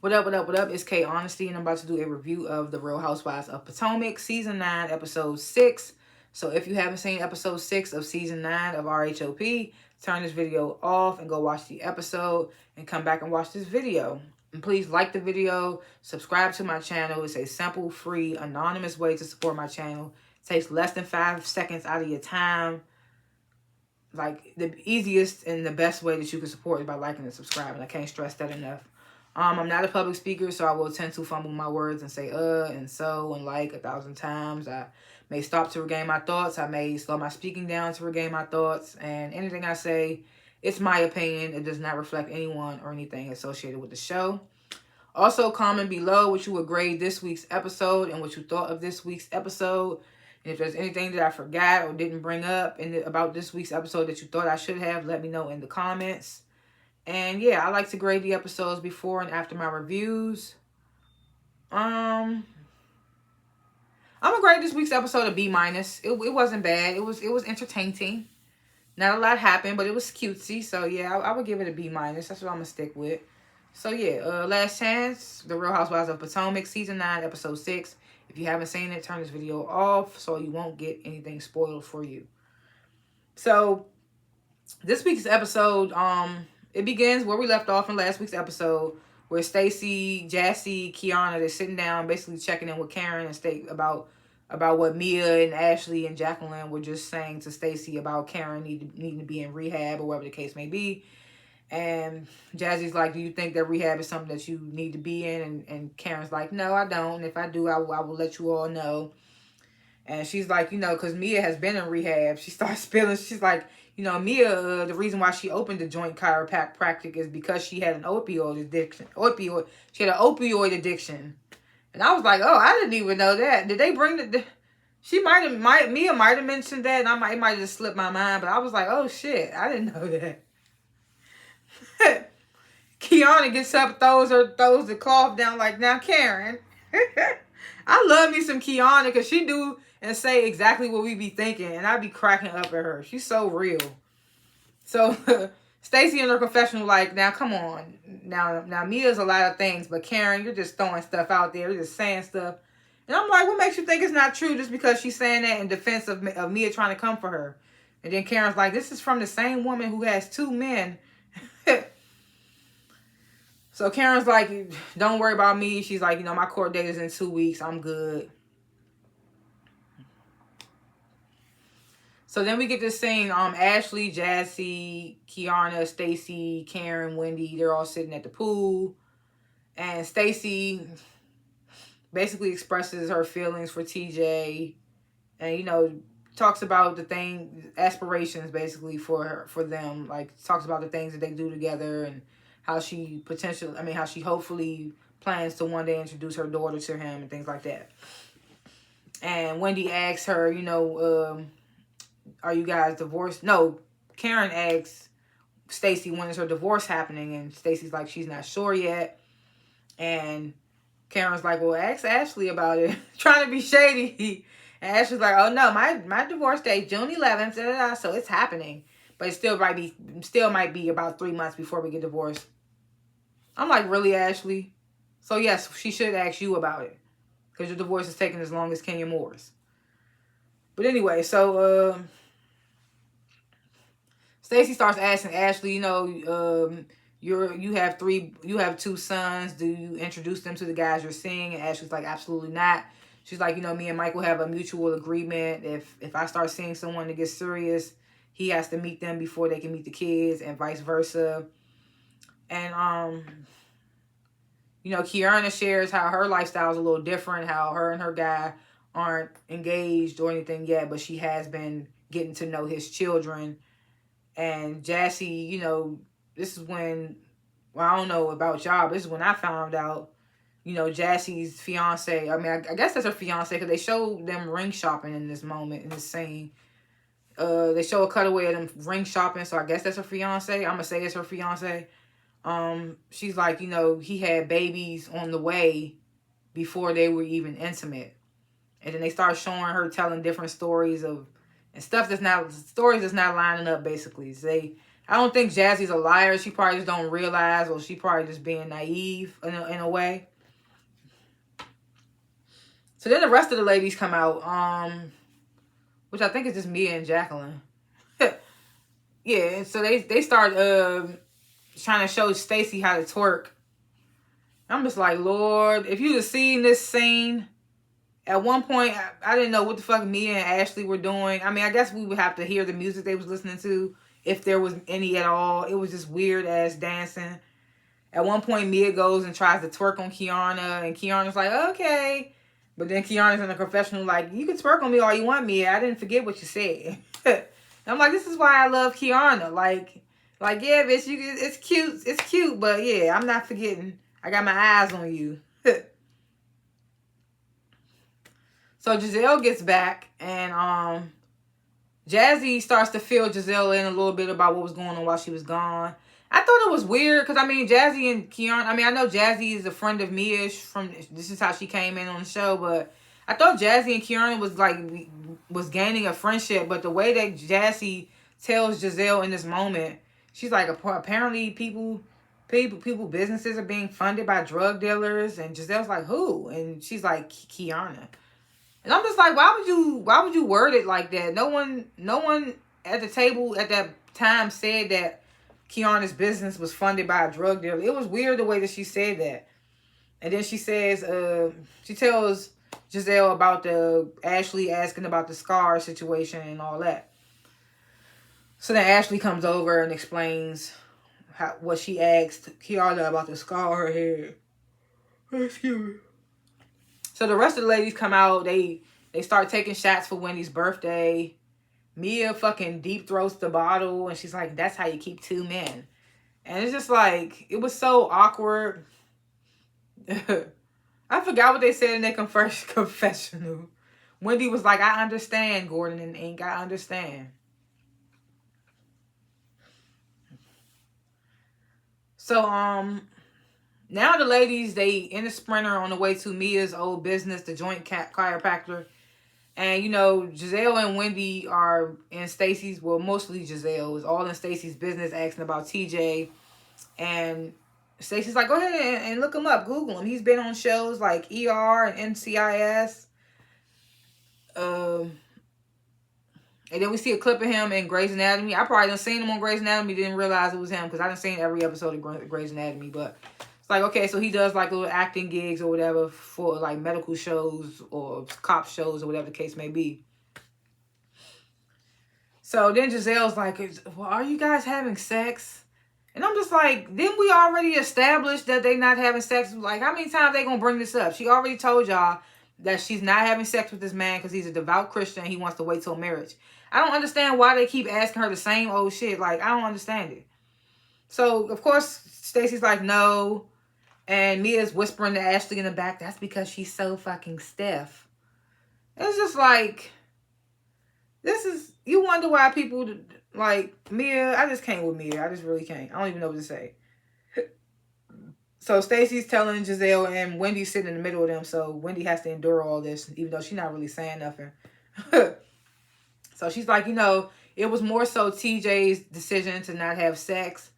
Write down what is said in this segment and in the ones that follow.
What up? It's K.Honesty, and I'm about to do a review of the Real Housewives of Potomac, Season 9, Episode 6. So if you haven't seen Episode 6 of Season 9 of RHOP, turn this video off and go watch the episode and come back and watch this video. And please like the video, subscribe to my channel. It's a simple, free, anonymous way to support my channel. It takes less than 5 seconds out of your time. Like, the easiest and the best way that you can support is by liking and subscribing. I can't stress that enough. I'm not a public speaker, so I will tend to fumble my words and say and so and like 1,000 times. I may stop to regain my thoughts. I may slow my speaking down to regain my thoughts. And anything I say, it's my opinion. It does not reflect anyone or anything associated with the show. Also, comment below what you would grade this week's episode and what you thought of this week's episode. And if there's anything that I forgot or didn't bring up about this week's episode that you thought I should have, let me know in the comments. And yeah, I like to grade the episodes before and after my reviews. I'm gonna grade this week's episode a B-. It wasn't bad. It was entertaining. Not a lot happened, but it was cutesy. So yeah, I would give it a B-. That's what I'm gonna stick with. So yeah, Last Chance, The Real Housewives of Potomac, Season 9, Episode 6. If you haven't seen it, turn this video off so you won't get anything spoiled for you. So this week's episode, it begins where we left off in last week's episode, where Stacey, Jassy, Kiana, they're sitting down, basically checking in with Karen and state about what Mia and Ashley and Jacqueline were just saying to Stacey about Karen needing to be in rehab or whatever the case may be. And Jazzy's like, do you think that rehab is something that you need to be in? And Karen's like, no, I don't. And if I do, I will let you all know. And she's like, because Mia has been in rehab. She starts spilling. She's like, Mia, the reason why she opened the joint chiropractic is because she had an opioid addiction. She had an opioid addiction. And I was like, oh, I didn't even know that. Did they bring the... Mia might have mentioned that, and it might have just slipped my mind. But I was like, oh, shit, I didn't know that. Kiana gets up, throws the cloth down like, now, Karen. I love me some Kiana because she do and say exactly what we be thinking. And I be cracking up at her. She's so real. So Stacey in her confessional like, now, come on. Now, Mia's a lot of things. But Karen, you're just throwing stuff out there. You're just saying stuff. And I'm like, what makes you think it's not true just because she's saying that in defense of Mia trying to come for her? And then Karen's like, this is from the same woman who has 2 men. So Karen's like, don't worry about me. She's like, my court date is in 2 weeks. I'm good. So then we get this scene. Ashley, Jassy, Kiana, Stacey, Karen, Wendy, they're all sitting at the pool. And Stacey basically expresses her feelings for TJ. And, talks about aspirations basically for them. Like, talks about the things that they do together and how she hopefully plans to one day introduce her daughter to him and things like that. And Wendy asks her, are you guys divorced? No, Karen asks Stacey, when is her divorce happening? And Stacey's like, she's not sure yet. And Karen's like, well, ask Ashley about it. Trying to be shady. And Ashley's like, oh no, my divorce date, June 11th, so it's happening. But it still might be about 3 months before we get divorced. I'm like, really, Ashley? So yes, she should ask you about it. Because your divorce is taking as long as Kenya Moore's. But anyway, so Stacey starts asking Ashley, you have 2 sons. Do you introduce them to the guys you're seeing? And Ashley's like, absolutely not. She's like, me and Michael have a mutual agreement. If I start seeing someone that gets serious, he has to meet them before they can meet the kids, and vice versa. And Kiana shares how her lifestyle is a little different, how her and her guy aren't engaged or anything yet, but she has been getting to know his children. And Jassy, this is when, well, I don't know about y'all, but this is when I found out, Jassy's fiance, I guess that's her fiance, because they show them ring shopping in this moment, in this scene. They show a cutaway of them ring shopping, so I guess that's her fiance. I'm gonna say it's her fiance. She's like, he had babies on the way before they were even intimate. And then they start showing her telling different stories of, and stuff stories that's not lining up, basically. So I don't think Jazzy's a liar. She probably just don't realize, or she probably just being naive in a way. So then the rest of the ladies come out, which I think is just Mia and Jacqueline. Yeah, and so they start trying to show Stacey how to twerk. I'm just like, Lord, if you'd have seen this scene, at one point, I didn't know what the fuck Mia and Ashley were doing. I mean, I guess we would have to hear the music they was listening to, if there was any at all. It was just weird-ass dancing. At one point, Mia goes and tries to twerk on Kiana, and Kiana's like, okay. But then Kiana's in the confessional like, you can twerk on me all you want, Mia. I didn't forget what you said. I'm like, this is why I love Kiana. Like, yeah, bitch, it's cute, but yeah, I'm not forgetting. I got my eyes on you. So Giselle gets back, and Jazzy starts to fill Giselle in a little bit about what was going on while she was gone. I thought it was weird, because, I mean, Jazzy and Kiana, I mean, I know Jazzy is a friend of Mia's, this is how she came in on the show, but I thought Jazzy and Kiana was gaining a friendship, but the way that Jazzy tells Giselle in this moment, she's like, apparently people businesses are being funded by drug dealers, and Giselle's like, who? And she's like, Kiana. And I'm just like, why would you word it like that? No one at the table at that time said that Kiana's business was funded by a drug dealer. It was weird the way that she said that. And then she says, she tells Giselle about the Ashley asking about the scar situation and all that. So then Ashley comes over and explains what she asked Kiana about the scar on her head. Excuse me. So the rest of the ladies come out. They start taking shots for Wendy's birthday. Mia fucking deep throats the bottle, and she's like, that's how you keep two men. And it's just like, it was so awkward. I forgot what they said in their confessional. Wendy was like, I understand, Gordon and Ink, I understand. So, now the ladies, they in a Sprinter on the way to Mia's old business, the joint chiropractor. And, you know, Giselle and Wendy are in Stacey's, well, mostly Giselle is all in Stacey's business, asking about TJ. And Stacey's like, go ahead and look him up. Google him. He's been on shows like ER and NCIS. And then we see a clip of him in Grey's Anatomy. I probably done seen him on Grey's Anatomy, didn't realize it was him, because I done seen every episode of Grey's Anatomy. But it's like, okay, so he does like little acting gigs or whatever for like medical shows or cop shows or whatever the case may be. So then Giselle's like, well, are you guys having sex? And I'm just like, didn't we already establish that they not having sex? Like, how many times they gonna bring this up? She already told y'all that she's not having sex with this man because he's a devout Christian and he wants to wait till marriage. I don't understand why they keep asking her the same old shit. Like, I don't understand it. So, of course, Stacey's like, no. And Mia's whispering to Ashley in the back, that's because she's so fucking stiff. It's just like, you wonder why people, like, Mia, I just can't with Mia. I just really can't. I don't even know what to say. So Stacey's telling Giselle, and Wendy's sitting in the middle of them, so Wendy has to endure all this, even though she's not really saying nothing. So she's like, you know, it was more so TJ's decision to not have sex.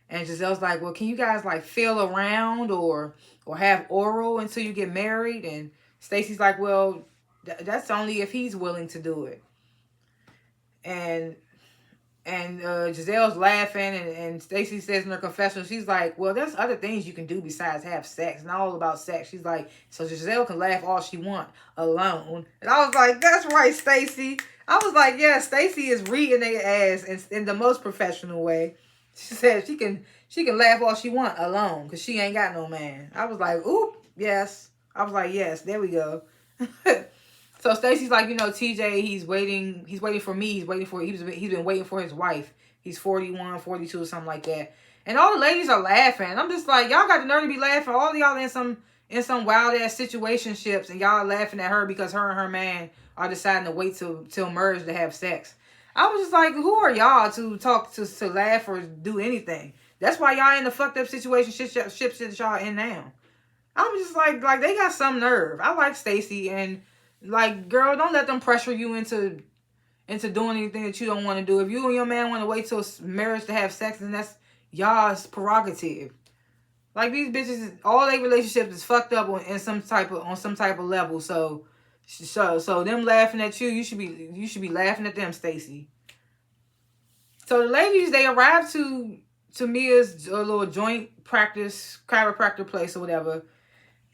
And Giselle's like, well, can you guys like feel around or have oral until you get married? And Stacey's like, well, that's only if he's willing to do it. And Giselle's laughing, and Stacey says in her confessional, she's like, well, there's other things you can do besides have sex. Not all about sex. She's like, so Giselle can laugh all she want alone. And I was like, that's right, Stacey. I was like, yeah, Stacey is reading their ass in the most professional way. She said she can laugh all she want alone because she ain't got no man. I was like, oop, yes. I was like, yes, there we go. So Stacey's like, you know, TJ, he's waiting for me. He's been waiting for his wife. He's 41, 42, something like that. And all the ladies are laughing. I'm just like, y'all got the nerve to be laughing. All of y'all in some wild ass situationships, and y'all are laughing at her because her and her man are deciding to wait till marriage to have sex. I was just like, who are y'all to talk to laugh or do anything? That's why y'all in the fucked up situation shit that y'all in now. I was just like they got some nerve. I like Stacey, and like, girl, don't let them pressure you into into doing anything that you don't want to do. If you and your man want to wait till marriage to have sex, then that's y'all's prerogative. Like, these bitches, all their relationships is fucked up on some type of level. So them laughing at you, you should be laughing at them, Stacey. So the ladies, they arrived to Mia's little joint practice chiropractor place or whatever.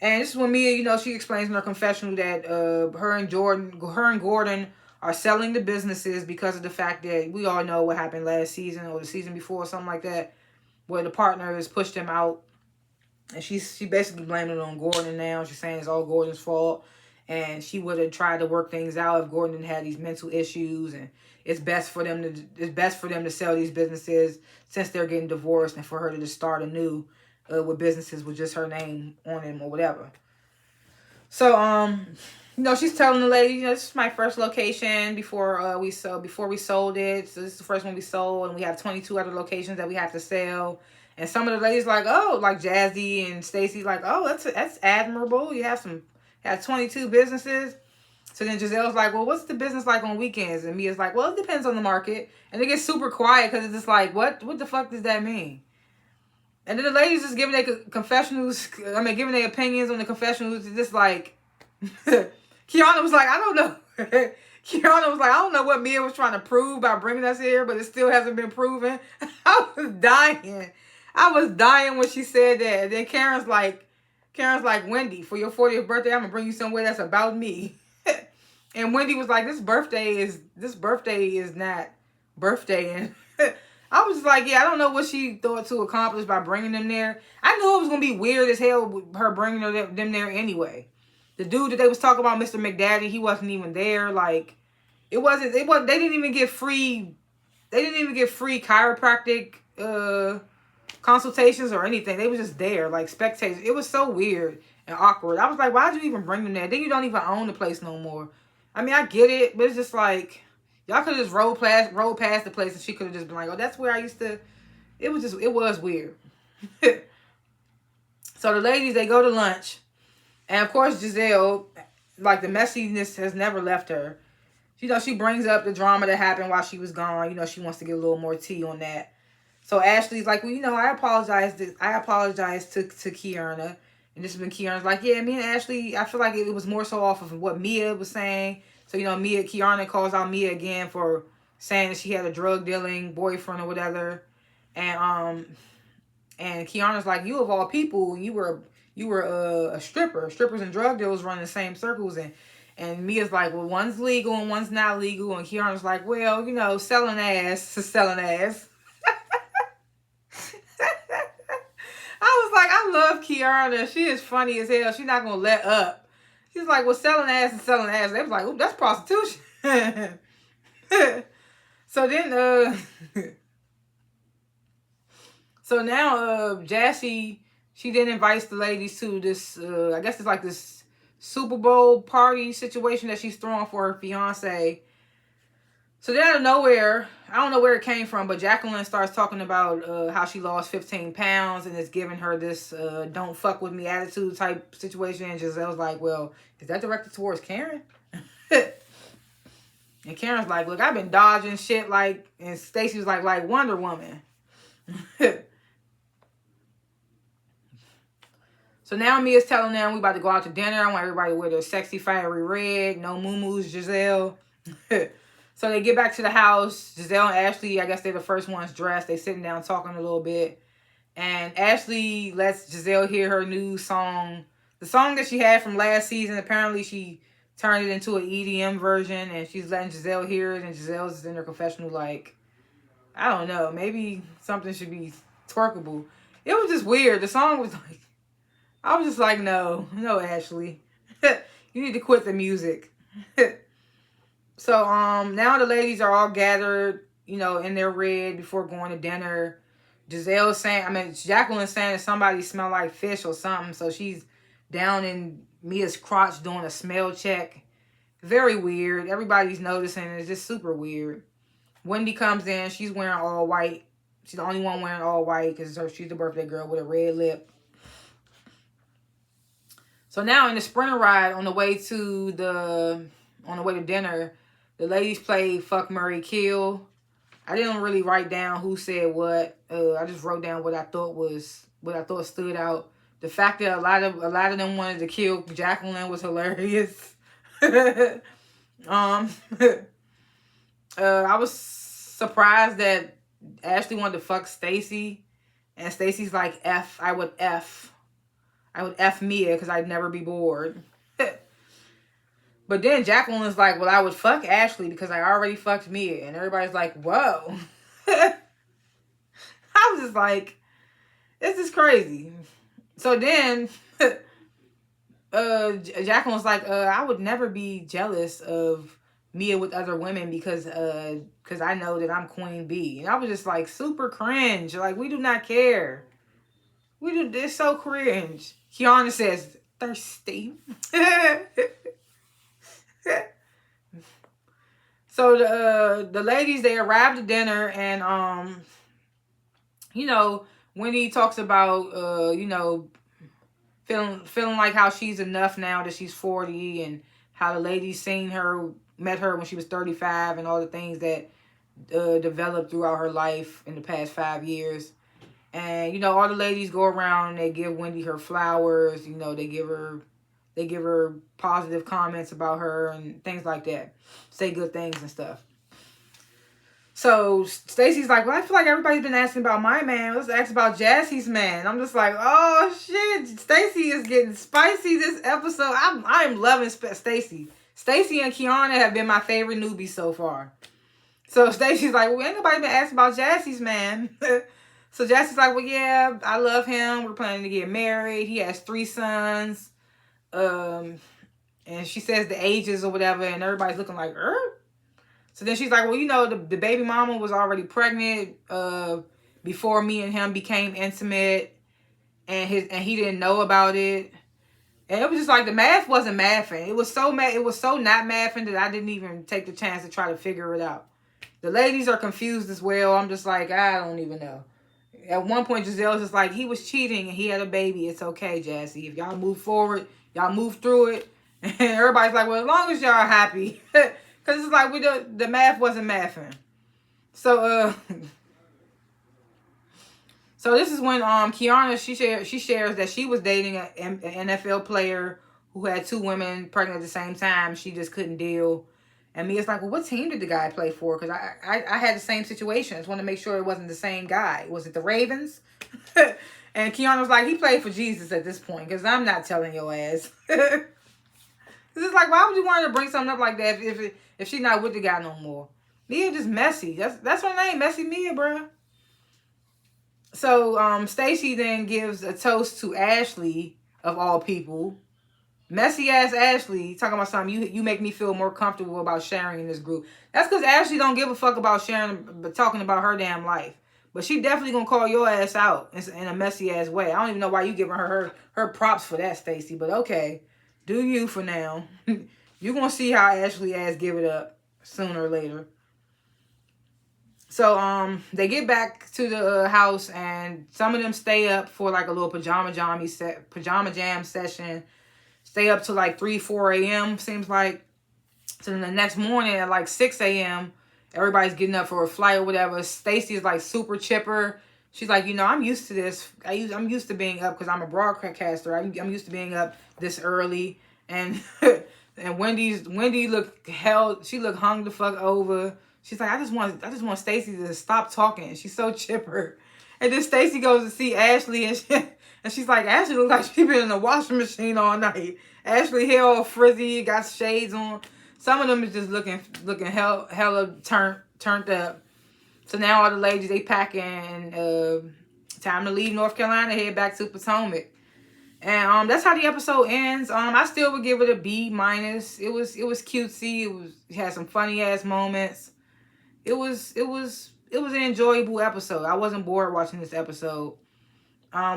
And this is when Mia, she explains in her confessional that her and Gordon are selling the businesses because of the fact that we all know what happened last season or the season before or something like that, where the partners pushed him out. And she basically blamed it on Gordon now. She's saying it's all Gordon's fault. And she would have tried to work things out if Gordon had these mental issues. And it's best for them to sell these businesses since they're getting divorced, and for her to just start anew with businesses with just her name on them or whatever. So she's telling the lady, this is my first location before we sold it. So this is the first one we sold, and we have 22 other locations that we have to sell. And some of the ladies like, oh, like Jazzy and Stacey, like, oh, that's admirable. You have 22 businesses. So then Giselle's like, well, what's the business like on weekends? And Mia's like, well, it depends on the market. And it gets super quiet because it's just like, what the fuck does that mean? And then the ladies just giving their confessionals, giving their opinions on the confessionals. It's just like, Kiana was like, I don't know. Kiana was like, I don't know what Mia was trying to prove by bringing us here, but it still hasn't been proven. I was dying when she said that. And then Karen's like, Wendy, for your 40th birthday, I'm going to bring you somewhere that's about me. And Wendy was like, this birthday is not birthday. And I was like, yeah, I don't know what she thought to accomplish by bringing them there. I knew it was going to be weird as hell with her bringing them there anyway. The dude that they was talking about, Mr. McDaddy, he wasn't even there. Like, they didn't even get free chiropractic consultations or anything. They was just there, like spectators. It was so weird and awkward. I was like, why'd you even bring them there? Then you don't even own the place no more. I get it, but it's just like, y'all could have just rolled past the place and she could have just been like, oh, that's where I used to. It was weird. So the ladies, they go to lunch. And of course, Giselle, like, the messiness has never left her. She brings up the drama that happened while she was gone. She wants to get a little more tea on that. So Ashley's like, well, I apologize to Kiana. And this has been Kiana's like, yeah, me and Ashley, I feel like it was more so off of what Mia was saying. So, Kiana calls out Mia again for saying that she had a drug dealing boyfriend or whatever. And Kiana's like, you of all people, you were a stripper. Strippers and drug dealers run in the same circles. And Mia's like, well, one's legal and one's not legal. And Kiana's like, well, selling ass is selling ass. I was like, I love Kiana. She is funny as hell. She's not going to let up. She's like, well, selling ass is selling ass. They was like, oh, that's prostitution. So then, so now, Jassy, she then invites the ladies to this, I guess it's like this Super Bowl party situation that she's throwing for her fiance. So then out of nowhere, I don't know where it came from, but Jacqueline starts talking about how she lost 15 pounds and is giving her this don't fuck with me attitude type situation. And Giselle's like, well, is that directed towards Karen? And Karen's like, look, I've been dodging shit like, and Stacey was like Wonder Woman. So now Mia's telling them we about to go out to dinner. I want everybody to wear their sexy fiery red. No muumuus, Giselle. So they get back to the house. Giselle and Ashley, I guess they're the first ones dressed. They sitting down talking a little bit. And Ashley lets Giselle hear her new song. The song that she had from last season, apparently she turned it into an EDM version. And she's letting Giselle hear it. And Giselle's in her confessional like, I don't know. Maybe something should be twerkable. It was just weird. The song was like, I was just like, no, Ashley. You need to quit the music. So, now the ladies are all gathered, in their red before going to dinner. Jacqueline's saying that somebody smelled like fish or something. So she's down in Mia's crotch doing a smell check. Very weird. Everybody's noticing. It's just super weird. Wendy comes in. She's wearing all white. She's the only one wearing all white because she's the birthday girl with a red lip. So now in the Sprinter ride on the way to dinner, The ladies played Fuck, Marry, Kill. I didn't really write down who said what. I just wrote down what I thought stood out. The fact that a lot of them wanted to kill Jacqueline was hilarious. um, I was surprised that Ashley wanted to fuck Stacy, and Stacy's like, I would F Mia because I'd never be bored. But then Jacqueline was like, well, I would fuck Ashley because I already fucked Mia. And everybody's like, whoa. I was just like, this is crazy. So then Jacqueline was like, I would never be jealous of Mia with other women because I know that I'm Queen Bee. And I was just like, super cringe. Like, we do not care. It's so cringe. Kiana says, thirsty. So the ladies, they arrived at dinner, and Wendy talks about feeling like how she's enough now that she's 40, and how the ladies met her when she was 35, and all the things that developed throughout her life in the past 5 years. And all the ladies go around and they give Wendy her flowers. They give her positive comments about her and things like that. Say good things and stuff. So Stacy's like, well, I feel like everybody's been asking about my man. Let's ask about Jassy's man. I'm just like, oh shit, Stacy is getting spicy this episode. I'm loving Stacy. Stacy and Kiana have been my favorite newbies so far. So Stacy's like, well, ain't nobody been asking about Jassy's man. So Jassy's like, well, yeah, I love him. We're planning to get married. He has 3 sons. And she says the ages or whatever, and everybody's looking like, So then she's like, well, the baby mama was already pregnant before me and him became intimate, and he didn't know about it. And it was just like the math wasn't mathing. It was so not mathing that I didn't even take the chance to try to figure it out. The ladies are confused as well. I'm just like, I don't even know. At one point, Giselle's just like, he was cheating and he had a baby. It's okay, Jassy. If y'all move forward, y'all move through it. And everybody's like, well, as long as y'all are happy. Because it's like the math wasn't mathing. So this is when Kiana, she shares that she was dating an NFL player who had 2 women pregnant at the same time. She just couldn't deal. And Mia's like, well, what team did the guy play for? Because I had the same situation. I just want to make sure it wasn't the same guy. Was it the Ravens? And Kiana was like, he played for Jesus at this point, because I'm not telling your ass. It's like, why would you want her to bring something up like that if she's not with the guy no more? Mia just messy. That's her name, Messy Mia, bruh. So Stacy then gives a toast to Ashley, of all people. Messy ass Ashley talking about something. You make me feel more comfortable about sharing in this group. That's because Ashley don't give a fuck about sharing, but talking about her damn life. But she definitely gonna call your ass out in a messy ass way. I don't even know why you giving her props for that, Stacy. But okay, do you for now. You gonna see how Ashley ass give it up sooner or later. So they get back to the house, and some of them stay up for like a little pajama jam session. Stay up till like 3-4 a.m. seems like. So then the next morning at like 6 a.m. everybody's getting up for a flight or whatever. Stacy is like super chipper. She's like, I'm used to this. I'm used to being up because I'm a broadcaster. I'm used to being up this early. And and Wendy looked hung the fuck over. She's like, I just want Stacy to stop talking. She's so chipper. And then Stacy goes to see Ashley, and she's like, Ashley looks like she's been in the washing machine all night. Ashley hair all frizzy, got shades on. Some of them is just looking hella turned up. So now all the ladies, they packing, time to leave North Carolina, head back to Potomac. And that's how the episode ends. I still would give it a B-. It was cutesy. It had some funny ass moments. It was an enjoyable episode. I wasn't bored watching this episode.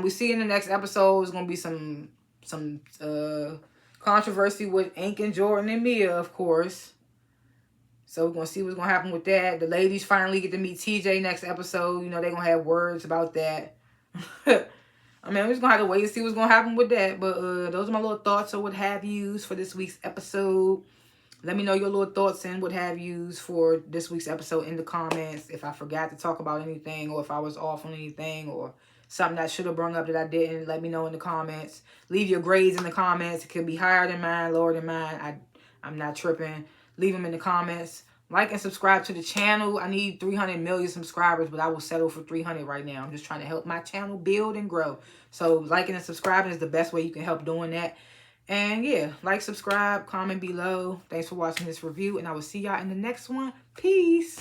We see in the next episode is gonna be some controversy with Ink and Jordan and Mia, of course. So we're gonna see what's gonna happen with that. The ladies finally get to meet TJ next episode. They're gonna have words about that. I mean, we're just gonna have to wait and see what's gonna happen with that. But those are my little thoughts or what have yous for this week's episode. Let me know your little thoughts and what have yous for this week's episode in the comments. If I forgot to talk about anything, or if I was off on anything, or something that I should have brought up that I didn't, let me know in the comments. Leave your grades in the comments. It could be higher than mine, lower than mine. I'm not tripping. Leave them in the comments. Like and subscribe to the channel. I need 300 million subscribers, but I will settle for 300 right now. I'm just trying to help my channel build and grow. So liking and subscribing is the best way you can help doing that. And yeah, like, subscribe, comment below. Thanks for watching this review, and I will see y'all in the next one. Peace.